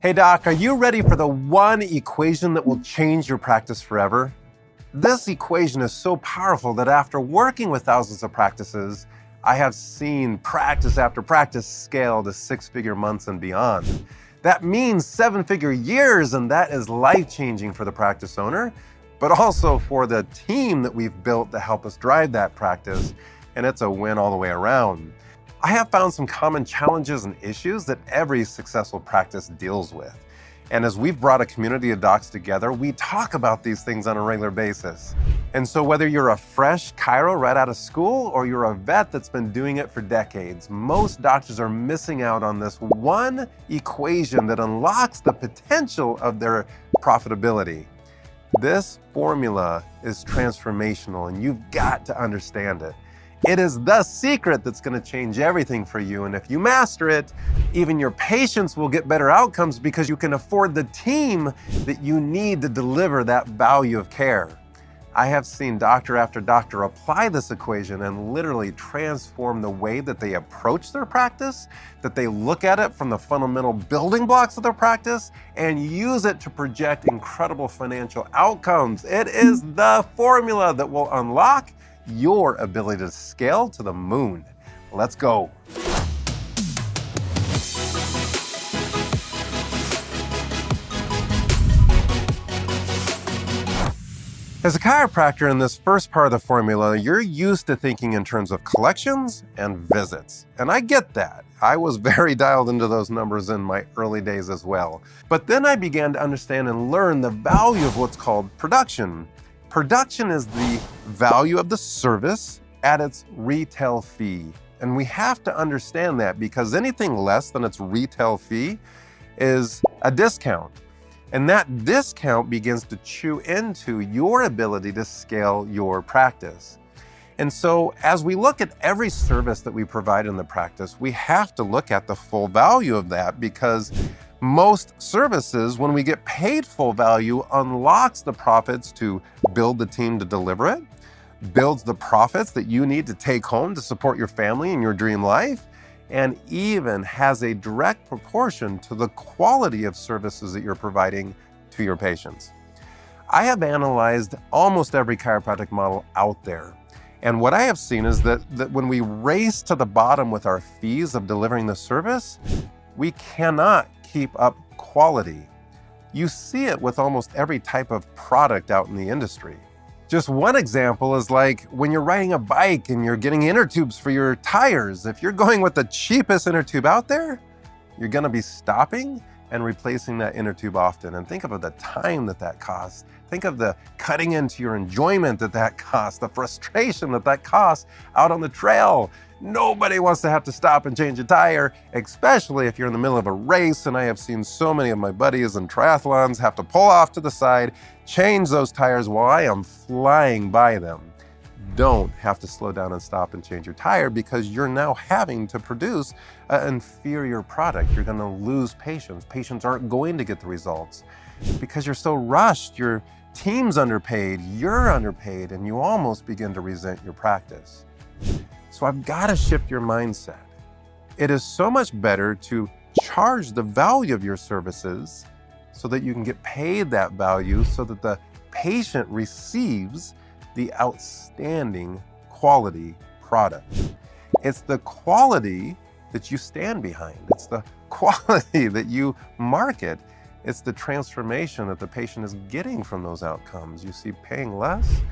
Hey doc, are you ready for the one equation that will change your practice forever? This equation is so powerful that after working with thousands of practices, I have seen practice after practice scale to six-figure months and beyond. That means seven-figure years, and that is life-changing for the practice owner, but also for the team that we've built to help us drive that practice, and it's a win all the way around. I have found some common challenges and issues that every successful practice deals with. And as we've brought a community of docs together, we talk about these things on a regular basis. And so whether you're a fresh chiro right out of school or you're a vet that's been doing it for decades, most doctors are missing out on this one equation that unlocks the potential of their profitability. This formula is transformational, and you've got to understand it. It is the secret that's going to change everything for you. And if you master it, even your patients will get better outcomes because you can afford the team that you need to deliver that value of care. I have seen doctor after doctor apply this equation and literally transform the way that they approach their practice, that they look at it from the fundamental building blocks of their practice, and use it to project incredible financial outcomes. It is the formula that will unlock your ability to scale to the moon. Let's go. As a chiropractor in this first part of the formula, you're used to thinking in terms of collections and visits. And I get that. I was very dialed into those numbers in my early days as well. But then I began to understand and learn the value of what's called production. Production is the value of the service at its retail fee. And we have to understand that because anything less than its retail fee is a discount. And that discount begins to chew into your ability to scale your practice. And so as we look at every service that we provide in the practice, we have to look at the full value of that, because most services, when we get paid full value, unlocks the profits to build the team to deliver it, builds the profits that you need to take home to support your family and your dream life, and even has a direct proportion to the quality of services that you're providing to your patients. I have analyzed almost every chiropractic model out there. And what I have seen is that when we race to the bottom with our fees of delivering the service, we cannot keep up quality. You see it with almost every type of product out in the industry. Just one example is like when you're riding a bike and you're getting inner tubes for your tires. If you're going with the cheapest inner tube out there, you're going to be stopping and replacing that inner tube often. And think about the time that costs. Think of the cutting into your enjoyment that costs, the frustration that costs out on the trail. Nobody wants to have to stop and change a tire, especially if you're in the middle of a race. And I have seen so many of my buddies in triathlons have to pull off to the side, change those tires while I am flying by them. Don't have to slow down and stop and change your tire, because you're now having to produce an inferior product. You're going to lose patients. Patients aren't going to get the results because you're so rushed. Your team's underpaid, you're underpaid, and you almost begin to resent your practice. So I've got to shift your mindset. It is so much better to charge the value of your services so that you can get paid that value, so that the patient receives the outstanding quality product. It's the quality that you stand behind. It's the quality that you market. It's the transformation that the patient is getting from those outcomes. You see, paying less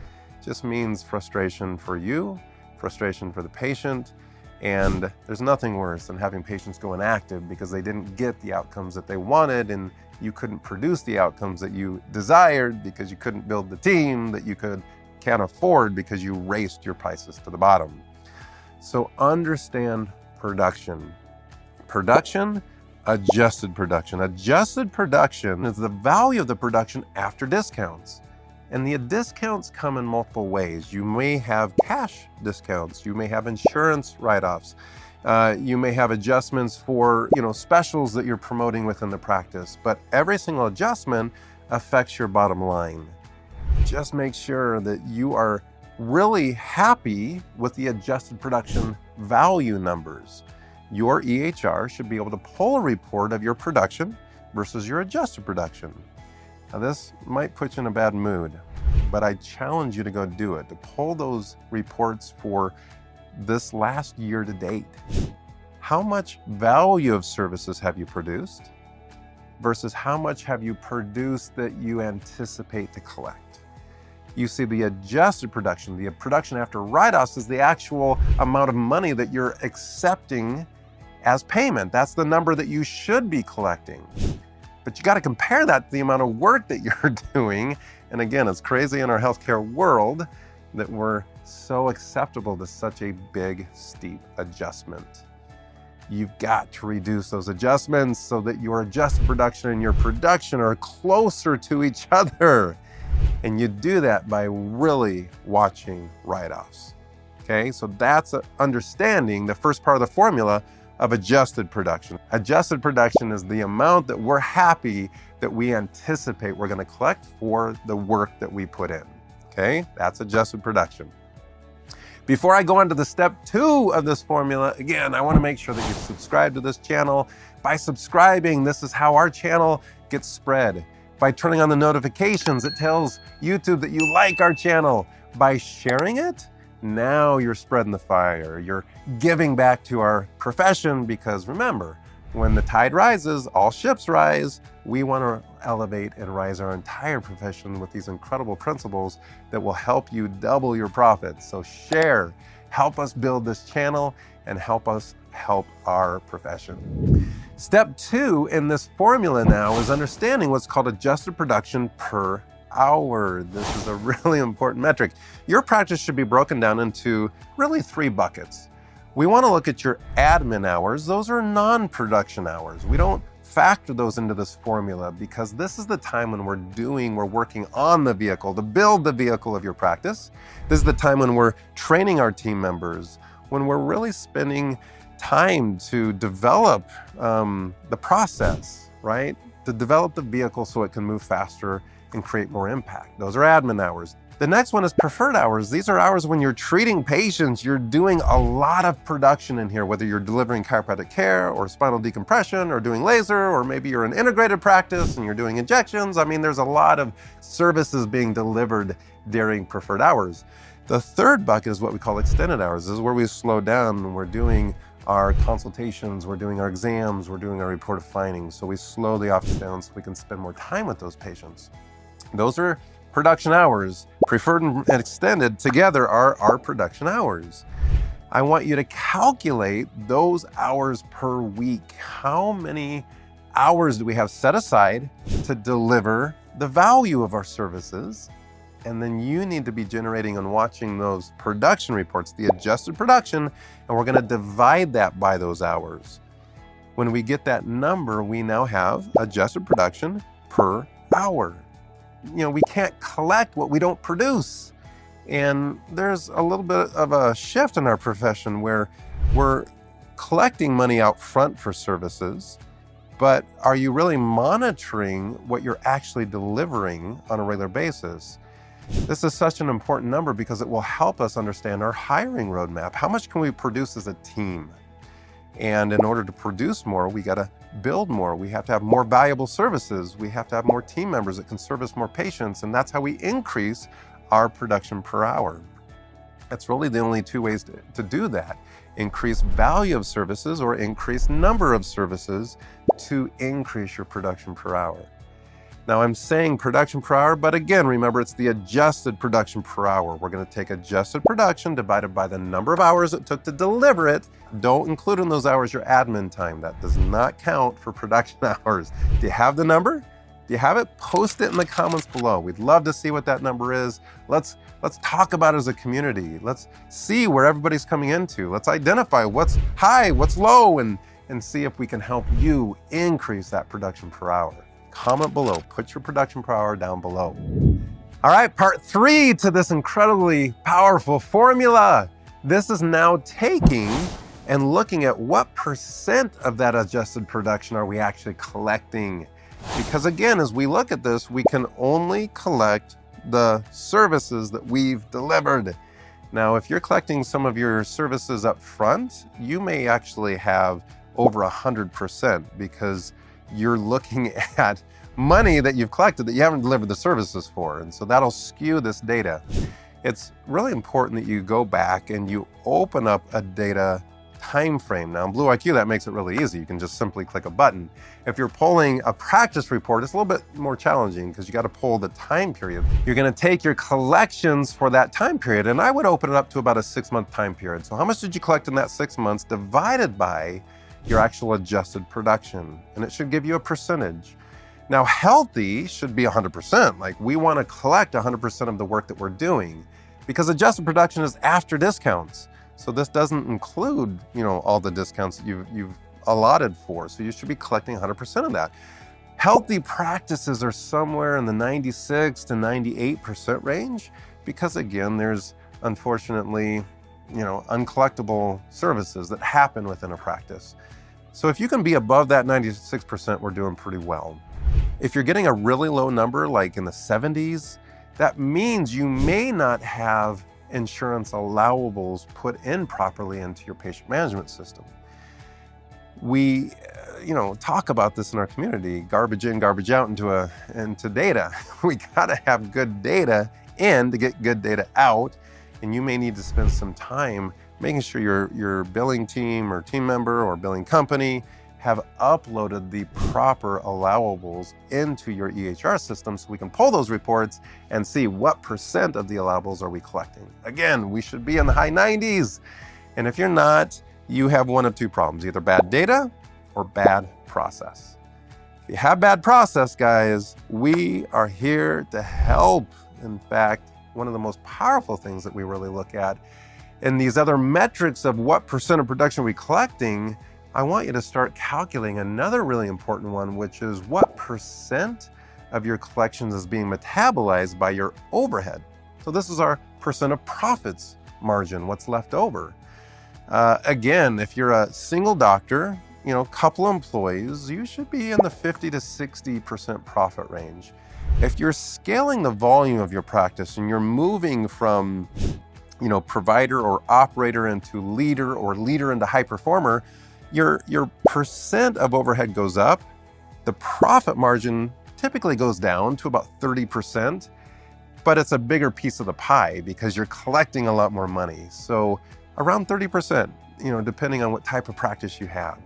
just means frustration for you, frustration for the patient, and there's nothing worse than having patients go inactive because they didn't get the outcomes that they wanted, and you couldn't produce the outcomes that you desired because you couldn't build the team that you can't afford because you raced your prices to the bottom. So understand production. Production, adjusted production. Adjusted production is the value of the production after discounts. And the discounts come in multiple ways. You may have cash discounts. You may have insurance write-offs. You may have adjustments for, specials that you're promoting within the practice. But every single adjustment affects your bottom line. Just make sure that you are really happy with the adjusted production value numbers. Your EHR should be able to pull a report of your production versus your adjusted production. Now this might put you in a bad mood, but I challenge you to go do it, to pull those reports for this last year to date. How much value of services have you produced versus how much have you produced that you anticipate to collect? You see, the adjusted production, the production after write-offs, is the actual amount of money that you're accepting as payment. That's the number that you should be collecting. But you got to compare that to the amount of work that you're doing. And again, it's crazy in our healthcare world that we're so acceptable to such a big, steep adjustment. You've got to reduce those adjustments so that your adjusted production and your production are closer to each other. And you do that by really watching write-offs. Okay, so that's understanding the first part of the formula of adjusted production. Adjusted production is the amount that we're happy that we anticipate we're going to collect for the work that we put in. Okay, that's adjusted production. Before I go on to the step 2 of this formula, again, I want to make sure that you subscribe to this channel. By subscribing, this is how our channel gets spread. By turning on the notifications, it tells YouTube that you like our channel. By sharing it, now you're spreading the fire. You're giving back to our profession because remember, when the tide rises, all ships rise. We want to elevate and rise our entire profession with these incredible principles that will help you double your profits. So share, help us build this channel and help us help our profession. Step 2 in this formula now is understanding what's called adjusted production per hour. This is a really important metric. Your practice should be broken down into really 3 buckets. We want to look at your admin hours. Those are non-production hours. We don't factor those into this formula because this is the time when we're working on the vehicle to build the vehicle of your practice. This is the time when we're training our team members, when we're really spending time to develop the process, right? To develop the vehicle so it can move faster and create more impact. Those are admin hours. The next one is preferred hours. These are hours when you're treating patients, you're doing a lot of production in here, whether you're delivering chiropractic care or spinal decompression or doing laser, or maybe you're an integrated practice and you're doing injections. I mean, there's a lot of services being delivered during preferred hours. The third bucket is what we call extended hours. This is where we slow down and we're doing our consultations, we're doing our exams, we're doing our report of findings. So we slow the office down so we can spend more time with those patients. Those are production hours. Preferred and extended together are our production hours. I want you to calculate those hours per week. How many hours do we have set aside to deliver the value of our services? And then you need to be generating and watching those production reports, the adjusted production, and we're going to divide that by those hours. When we get that number, we now have adjusted production per hour. You know, we can't collect what we don't produce. And there's a little bit of a shift in our profession where we're collecting money out front for services, but are you really monitoring what you're actually delivering on a regular basis? This is such an important number because it will help us understand our hiring roadmap. How much can we produce as a team? And in order to produce more, we got to build more. We have to have more valuable services. We have to have more team members that can service more patients. And that's how we increase our production per hour. That's really the only 2 ways to do that. Increase value of services or increase number of services to increase your production per hour. Now I'm saying production per hour, but again, remember it's the adjusted production per hour. We're going to take adjusted production divided by the number of hours it took to deliver it. Don't include in those hours your admin time. That does not count for production hours. Do you have the number? Do you have it? Post it in the comments below. We'd love to see what that number is. Let's talk about it as a community. Let's see where everybody's coming into. Let's identify what's high, what's low, and see if we can help you increase that production per hour. Comment below, put your production per hour down below. All right, part 3 to this incredibly powerful formula. This is now taking and looking at what percent of that adjusted production are we actually collecting. Because again, as we look at this, we can only collect the services that we've delivered. Now, if you're collecting some of your services up front, you may actually have over 100% because you're looking at money that you've collected that you haven't delivered the services for. And so that'll skew this data. It's really important that you go back and you open up a data time frame. Now in Blue IQ, that makes it really easy. You can just simply click a button. If you're pulling a practice report, it's a little bit more challenging because you got to pull the time period. You're going to take your collections for that time period, and I would open it up to about a 6-month time period. So how much did you collect in that 6 months divided by your actual adjusted production? And it should give you a percentage. Now, healthy should be 100%. Like, we want to collect 100% of the work that we're doing because adjusted production is after discounts. So this doesn't include, all the discounts that you've allotted for. So you should be collecting 100% of that. Healthy practices are somewhere in the 96 to 98% range because, again, there's unfortunately, uncollectible services that happen within a practice. So if you can be above that 96%, we're doing pretty well. If you're getting a really low number, like in the 70s, that means you may not have insurance allowables put in properly into your patient management system. We, talk about this in our community, garbage in, garbage out into data. We gotta have good data in to get good data out, and you may need to spend some time making sure your billing team or team member or billing company have uploaded the proper allowables into your EHR system so we can pull those reports and see what percent of the allowables are we collecting. Again, we should be in the high 90s. And if you're not, you have one of two problems, either bad data or bad process. If you have bad process, guys, we are here to help. In fact, one of the most powerful things that we really look at in these other metrics of what percent of production we're collecting, I want you to start calculating another really important one, which is what percent of your collections is being metabolized by your overhead. So this is our percent of profits margin, what's left over. Again, if you're a single doctor, couple employees, you should be in the 50 to 60% profit range. If you're scaling the volume of your practice and you're moving from, provider or operator into leader or leader into high performer, your percent of overhead goes up. The profit margin typically goes down to about 30%, but it's a bigger piece of the pie because you're collecting a lot more money. So around 30%, depending on what type of practice you have.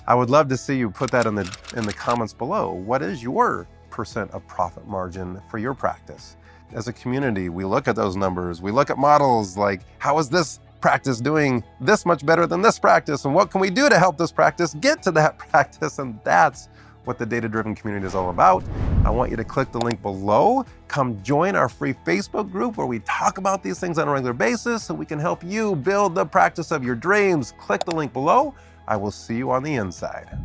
I would love to see you put that in the comments below. What is your percent of profit margin for your practice? As a community, we look at those numbers. We look at models like, how is this practice doing this much better than this practice? And what can we do to help this practice get to that practice? And that's what the data-driven community is all about. I want you to click the link below. Come join our free Facebook group where we talk about these things on a regular basis so we can help you build the practice of your dreams. Click the link below. I will see you on the inside.